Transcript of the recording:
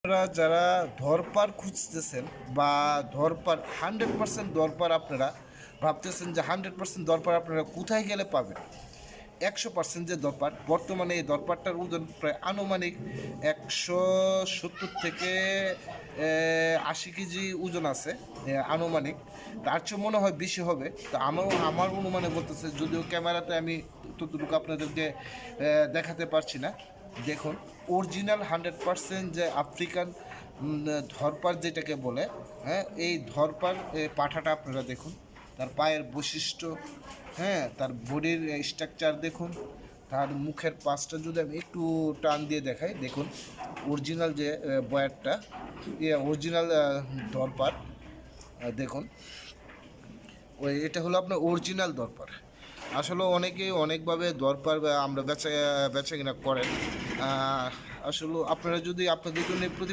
আপনারা যারা ধরপার খুঁজতেছেন বা ধরপার 100% দরপার আপনারা ভাবতেছেন যে 100% দরপার আপনারা কোথায় গেলে পাবেন। 100% যে দরপার, বর্তমানে এই দরপারটার ওজন প্রায় আনুমানিক 170 থেকে 80 কেজি ওজন আছে। আনুমানিক তার চেয়ে মনে হয় বেশি হবে। তো আমার অনুমানে বলতেছে, যদিও ক্যামেরাতে আমি ততটুকু আপনাদেরকে দেখাতে পারছি না। দেখুন, অরিজিনাল 100% যে আফ্রিকান ধরপার যেটাকে বলে, হ্যাঁ, এই ধরপার পাঠাটা আপনারা দেখুন, তার পায়ের বৈশিষ্ট্য, হ্যাঁ, তার বডির স্ট্রাকচার দেখুন, তার মুখের পাশটা যদি আমি একটু টান দিয়ে দেখাই, দেখুন অরিজিনাল যে বয়ারটা, অরিজিনাল দরপার, দেখুন এটা হলো আপনার অরিজিনাল দরপার। আসলে অনেকেই অনেকভাবে দরপার আমরা বেচা বেচা কিনা করেন। আসলে আপনারা যদি আপনাদের জন্য